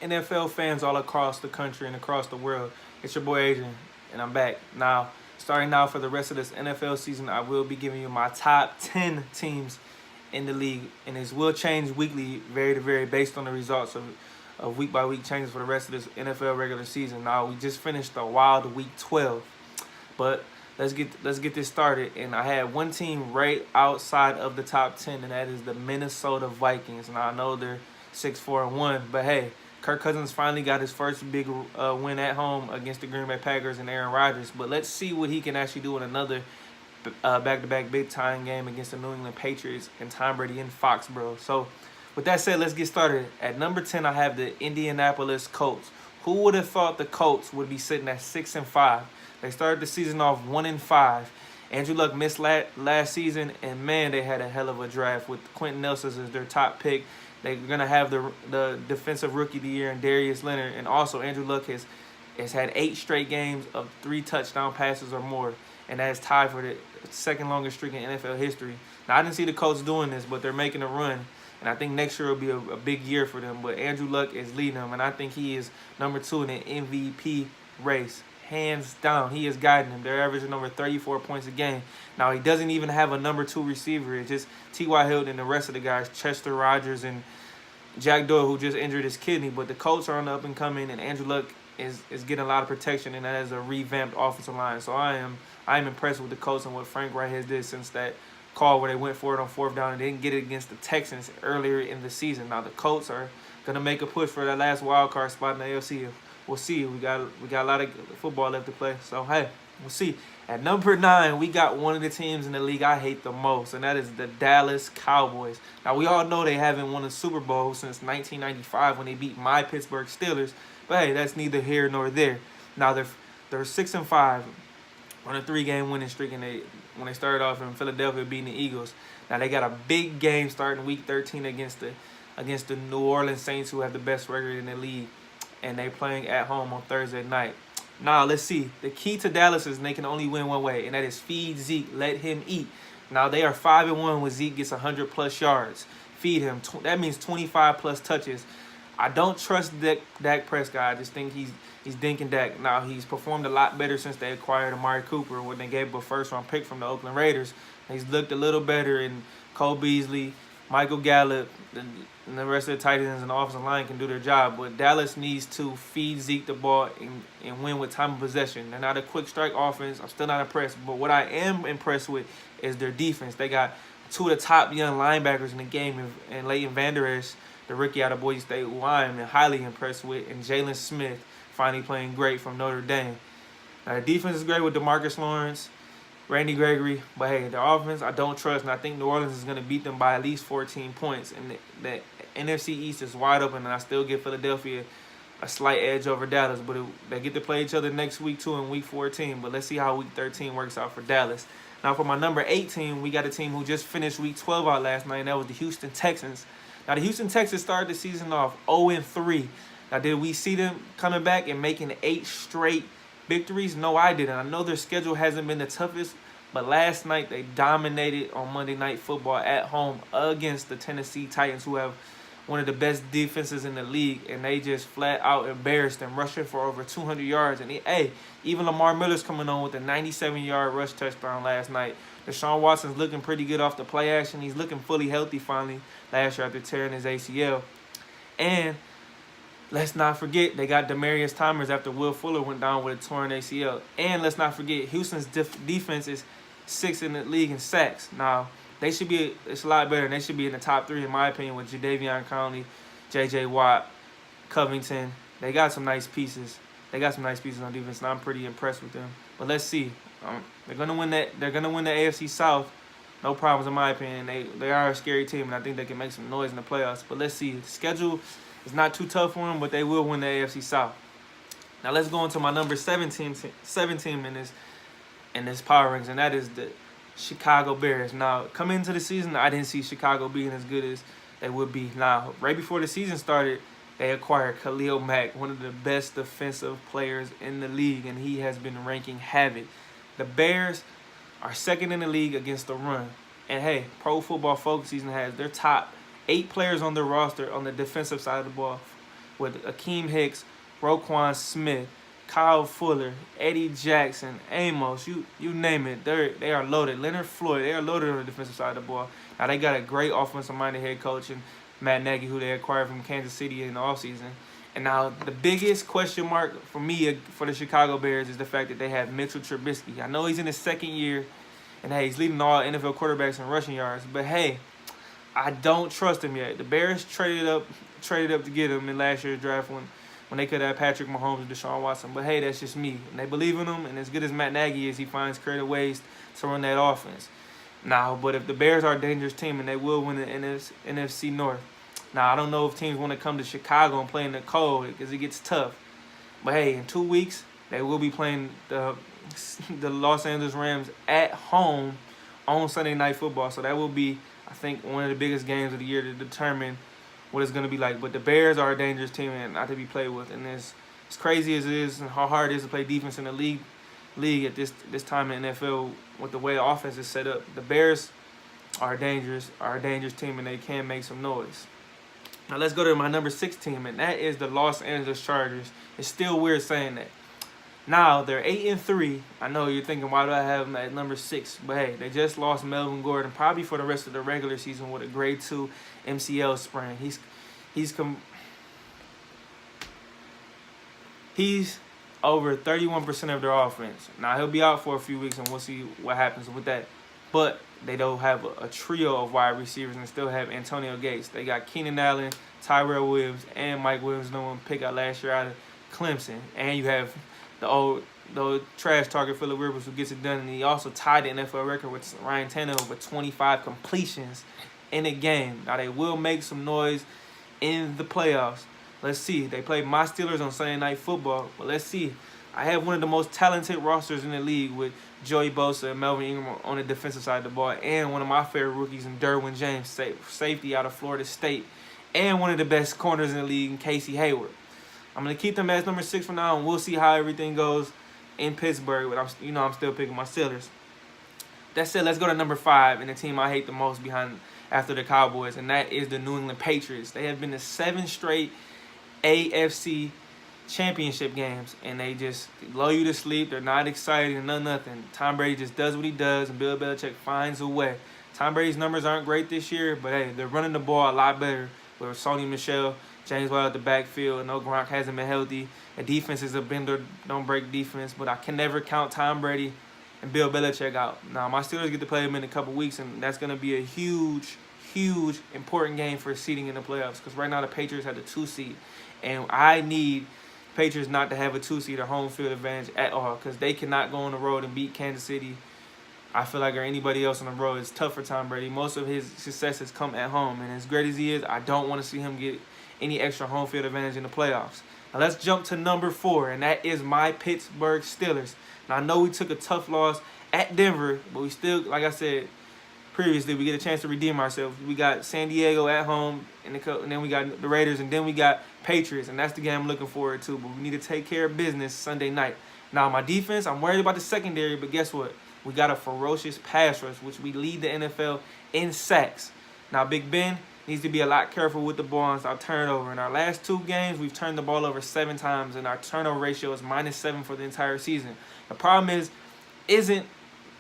NFL fans all across the country and across the world? It's your boy Adrian, and I'm back. Now, starting now for the rest of this NFL season, I will be giving you my top 10 teams in the league, and this will change weekly, very to very, based on the results of week by week changes for the rest of this NFL regular season. Now, we just finished the wild week 12, but let's get this started. And I had one team right outside of the top 10, and that is the Minnesota Vikings. Now I know they're 6-4-1, but hey, Kirk Cousins finally got his first big win at home against the Green Bay Packers and Aaron Rodgers. But let's see what he can actually do in another back-to-back big-time game against the New England Patriots and Tom Brady in Foxborough. So with that said, let's get started. At number 10, I have the Indianapolis Colts. Who would have thought the Colts would be sitting at 6-5? They started the season off 1-5. Andrew Luck missed last season, and man, they had a hell of a draft with Quentin Nelson as their top pick. They're gonna have the defensive rookie of the year in Darius Leonard, and also Andrew Luck has had 8 straight games of 3 touchdown passes or more, and that is tied for the second longest streak in NFL history. Now I didn't see the Colts doing this, but they're making a run, and I think next year will be a big year for them. But Andrew Luck is leading them, and I think he is number 2 in the MVP race. Hands down, he is guiding them. They're averaging over 34 points a game. Now, he doesn't even have a number 2 receiver. It's just T.Y. Hilton and the rest of the guys, Chester Rogers and Jack Doyle, who just injured his kidney. But the Colts are on the up and coming, and Andrew Luck is getting a lot of protection, and that is a revamped offensive line. So I am impressed with the Colts and what Frank Wright has did since that call where they went for it on 4th down and didn't get it against the Texans earlier in the season. Now, the Colts are going to make a push for that last wild card spot in the AFC. We'll see. We got a lot of football left to play. So, hey, we'll see. At number 9, we got one of the teams in the league I hate the most, and that is the Dallas Cowboys. Now, we all know they haven't won a Super Bowl since 1995 when they beat my Pittsburgh Steelers. But, hey, that's neither here nor there. Now, they're 6-5 on a 3-game winning streak, and when they started off in Philadelphia beating the Eagles. Now, they got a big game starting week 13 against the New Orleans Saints, who have the best record in the league. And they're playing at home on Thursday night. Now, let's see. The key to Dallas is they can only win one way, and that is feed Zeke. Let him eat. Now, they are 5-1 when Zeke gets 100-plus yards. Feed him. That means 25-plus touches. I don't trust Dak Prescott. I just think he's dinking Dak. Now, he's performed a lot better since they acquired Amari Cooper when they gave him a first-round pick from the Oakland Raiders. He's looked a little better, and Cole Beasley, Michael Gallup, and the rest of the tight ends and the offensive line can do their job. But Dallas needs to feed Zeke the ball and win with time of possession. They're not a quick strike offense. I'm still not impressed. But what I am impressed with is their defense. They got 2 of the top young linebackers in the game, and Leighton Vander Esch, the rookie out of Boise State, who I am highly impressed with, and Jalen Smith finally playing great from Notre Dame. Now, the defense is great with DeMarcus Lawrence, Randy Gregory, but hey, the offense I don't trust, and I think New Orleans is going to beat them by at least 14 points. And the NFC East is wide open, and I still give Philadelphia a slight edge over Dallas. But they get to play each other next week, too, in Week 14. But let's see how Week 13 works out for Dallas. Now, for my number 8 team, we got a team who just finished Week 12 out last night, and that was the Houston Texans. Now, the Houston Texans started the season off 0-3. Now, did we see them coming back and making 8 straight victories? No, I didn't. I know their schedule hasn't been the toughest, but last night they dominated on Monday Night Football at home against the Tennessee Titans, who have one of the best defenses in the league, and they just flat out embarrassed them, rushing for over 200 yards. And even Lamar Miller's coming on with a 97-yard rush touchdown last night. Deshaun Watson's looking pretty good off the play action. He's looking fully healthy finally last year after tearing his ACL. And let's not forget, they got Demarius Thomas after Will Fuller went down with a torn ACL. And let's not forget, Houston's defense is 6th in the league in sacks. Now, it's a lot better, and they should be in the top 3, in my opinion, with Jadeveon Clowney, J.J. Watt, Covington. They got some nice pieces. They got some nice pieces on defense, and I'm pretty impressed with them. But let's see. They're gonna win that. They're gonna win the AFC South. No problems, in my opinion. They are a scary team, and I think they can make some noise in the playoffs. But let's see. The schedule is not too tough for them, but they will win the AFC South. Now let's go into my number 17 in this power ranks, and that is the Chicago Bears. Now, coming into the season, I didn't see Chicago being as good as they would be. Now, right before the season started, they acquired Khalil Mack, one of the best defensive players in the league, and he has been ranking havoc. The Bears are 2nd in the league against the run. And hey, Pro Football Focus season has their top 8 players on their roster on the defensive side of the ball with Akeem Hicks, Roquan Smith, Kyle Fuller, Eddie Jackson, Amos, you name it. They are loaded. Leonard Floyd, they are loaded on the defensive side of the ball. Now they got a great offensive-minded head coach and Matt Nagy, who they acquired from Kansas City in the offseason. And now the biggest question mark for me for the Chicago Bears is the fact that they have Mitchell Trubisky. I know he's in his second year, and hey, he's leading all NFL quarterbacks in rushing yards. But hey, I don't trust him yet. The Bears traded up to get him in last year's draft when they could have Patrick Mahomes and Deshaun Watson. But hey, that's just me. And they believe in him, and as good as Matt Nagy is, he finds creative ways to run that offense. Now, but if the Bears are a dangerous team, and they will win the NFC North. Now, I don't know if teams want to come to Chicago and play in the cold because it gets tough. But hey, in 2 weeks, they will be playing the Los Angeles Rams at home on Sunday Night Football. So that will be, I think, one of the biggest games of the year to determine what it's going to be like. But the Bears are a dangerous team and not to be played with. And as crazy as it is and how hard it is to play defense in the league at this time in the NFL with the way the offense is set up, the Bears are a dangerous team, and they can make some noise. Now let's go to my number 6 team, and that is the Los Angeles Chargers. It's still weird saying that. Now they're 8-3. I know you're thinking, why do I have them at number 6? But hey, they just lost Melvin Gordon, probably for the rest of the regular season with a grade 2 MCL sprain. He's over 31% of their offense. Now he'll be out for a few weeks, and we'll see what happens with that. But they don't have a trio of wide receivers and still have Antonio Gates. They got Keenan Allen, Tyrell Williams, and Mike Williams, no one pick out last year out of Clemson. And you have the old trash target Phillip Rivers, who gets it done. And he also tied the NFL record with Ryan Tannehill with 25 completions in a game. Now they will make some noise in the playoffs. Let's see. They play my Steelers on Sunday Night Football. But let's see. I have one of the most talented rosters in the league with Joey Bosa and Melvin Ingram on the defensive side of the ball, and one of my favorite rookies in Derwin James, safety out of Florida State, and one of the best corners in the league in Casey Hayward. I'm going to keep them as number 6 for now, and we'll see how everything goes in Pittsburgh, but I'm still picking my Steelers. That said, let's go to number 5, and the team I hate the most after the Cowboys, and that is the New England Patriots. They have been to 7 straight AFC championship games, and they just lull you to sleep. They're not exciting, nothing. Tom Brady just does what he does, and Bill Belichick finds a way. Tom Brady's numbers aren't great this year, but hey, they're running the ball a lot better with Sony Michel, James White at the backfield. No, Gronk hasn't been healthy. The defense is a bender, don't break defense, but I can never count Tom Brady and Bill Belichick out. Now, my Steelers get to play them in a couple weeks, and that's going to be a huge, important game for seeding in the playoffs, because right now the Patriots have the 2 seed, and I need Patriots not to have a 2-seed or home field advantage at all, because they cannot go on the road and beat Kansas City, I feel like, or anybody else on the road. It's tough for Tom Brady. Most of his successes come at home, and as great as he is, I don't want to see him get any extra home field advantage in the playoffs. Now let's jump to number 4, and that is my Pittsburgh Steelers. Now I know we took a tough loss at Denver, but we still, like I said previously, we get a chance to redeem ourselves. We got San Diego at home, and then we got the Raiders, and then we got Patriots, and that's the game I'm looking forward to. But we need to take care of business Sunday night. Now, my defense, I'm worried about the secondary, but guess what? We got a ferocious pass rush, which we lead the NFL in sacks. Now, Big Ben needs to be a lot careful with the ball and stop turnover. In our last 2 games, we've turned the ball over 7 times, and our turnover ratio is -7 for the entire season. The problem isn't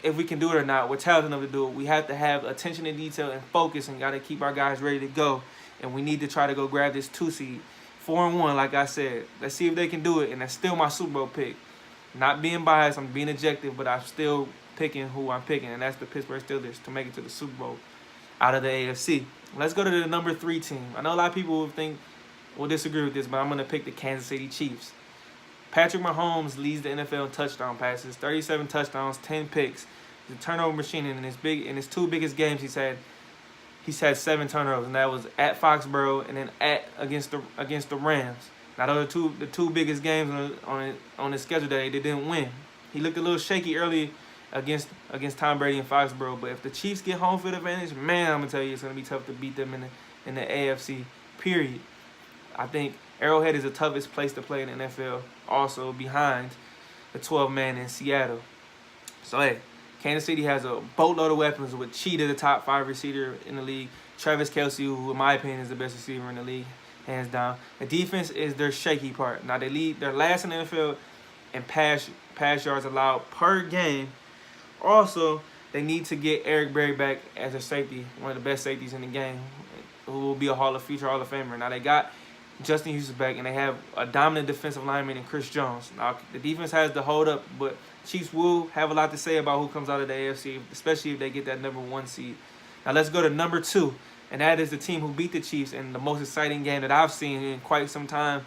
if we can do it or not. We're talented enough to do it. We have to have attention to detail and focus, and got to keep our guys ready to go. And we need to try to go grab this 2 seed. 4-1, like I said. Let's see if they can do it, and that's still my Super Bowl pick. Not being biased, I'm being objective, but I'm still picking who I'm picking, and that's the Pittsburgh Steelers to make it to the Super Bowl out of the AFC. Let's go to the number 3 team. I know a lot of people will disagree with this, but I'm going to pick the Kansas City Chiefs. Patrick Mahomes leads the NFL in touchdown passes, 37 touchdowns, 10 picks. He's a turnover machine, and in his 2 biggest games, he's had 7 turnovers, and that was at Foxborough and then against the Rams. Now those are the two biggest games on his schedule that they didn't win. He looked a little shaky early against Tom Brady and Foxborough, but if the Chiefs get home field advantage, man, I'm gonna tell you, it's gonna be tough to beat them in the AFC. Period. I think Arrowhead is the toughest place to play in the NFL, also behind the 12-man in Seattle. So hey, Kansas City has a boatload of weapons with Cheetah, the top 5 receiver in the league. Travis Kelce, who in my opinion is the best receiver in the league. hands down. The defense is their shaky part. Now they're last in the NFL in pass yards allowed per game. Also, they need to get Eric Berry back as a safety, one of the best safeties in the game, who will be a future Hall of Famer. Now they got Justin Houston back, and they have a dominant defensive lineman in Chris Jones. Now the defense has the hold up, but Chiefs will have a lot to say about who comes out of the AFC, especially if they get that #1 seed. Now let's go to number 2, and that is the team who beat the Chiefs in the most exciting game that I've seen in quite some time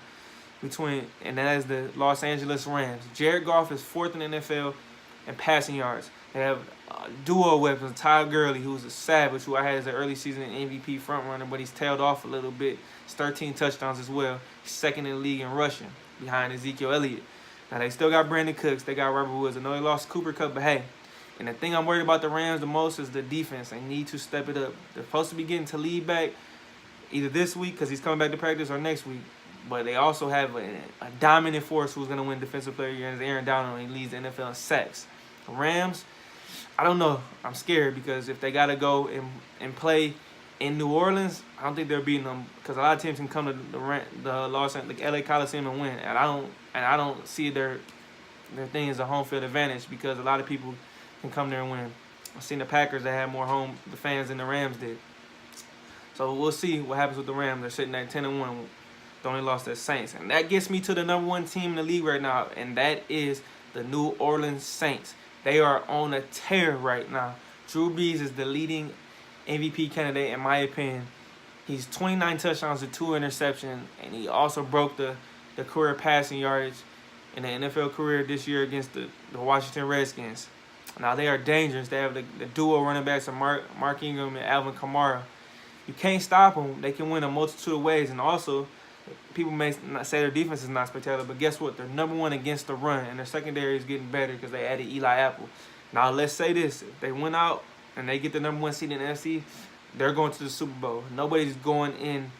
and that is the Los Angeles Rams. Jared Goff is 4th in the NFL in passing yards. They have duo weapons, Todd Gurley, who's a savage, who I had as an early season MVP frontrunner, but he's tailed off a little bit. He's 13 touchdowns as well. He's 2nd in the league in rushing, behind Ezekiel Elliott. Now, they still got Brandon Cooks. They got Robert Woods. I know they lost Cooper Kupp, but hey. And the thing I'm worried about the Rams the most is the defense. They need to step it up. They're supposed to be getting Talib back either this week because he's coming back to practice or next week. But they also have a dominant force who's going to win Defensive Player of the Year, and Aaron Donald. He leads the NFL in sacks. The Rams, I don't know. I'm scared because if they got to go and play in New Orleans, I don't think they're beating them because a lot of teams can come to the LA Coliseum and win. And I don't see their thing as a home field advantage because a lot of people can come there and win. I've seen the Packers that had more the fans than the Rams did. So we'll see what happens with the Rams. They're sitting at 10-1. They only lost to the Saints. And that gets me to the #1 team in the league right now, and that is the New Orleans Saints. They are on a tear right now. Drew Brees is the leading MVP candidate, in my opinion. He's 29 touchdowns and 2 interceptions, and he also broke the career passing yardage in the NFL career this year against the Washington Redskins. Now, they are dangerous. They have the duo running backs of Mark Ingram and Alvin Kamara. You can't stop them. They can win a multitude of ways, and also people may not say their defense is not spectacular, but guess what? They're #1 against the run, and their secondary is getting better because they added Eli Apple. Now, let's say this. If they went out and they get the #1 seed in the NFC, they're going to the Super Bowl. Nobody's going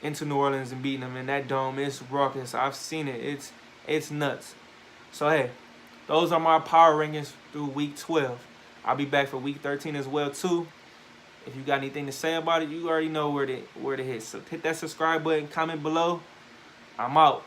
into New Orleans and beating them in that dome. It's raucous. I've seen it. It's nuts. So, hey, those are my power rankings through Week 12. I'll be back for Week 13 as well, too. If you got anything to say about it, you already know where to hit. So hit that subscribe button, comment below. I'm out.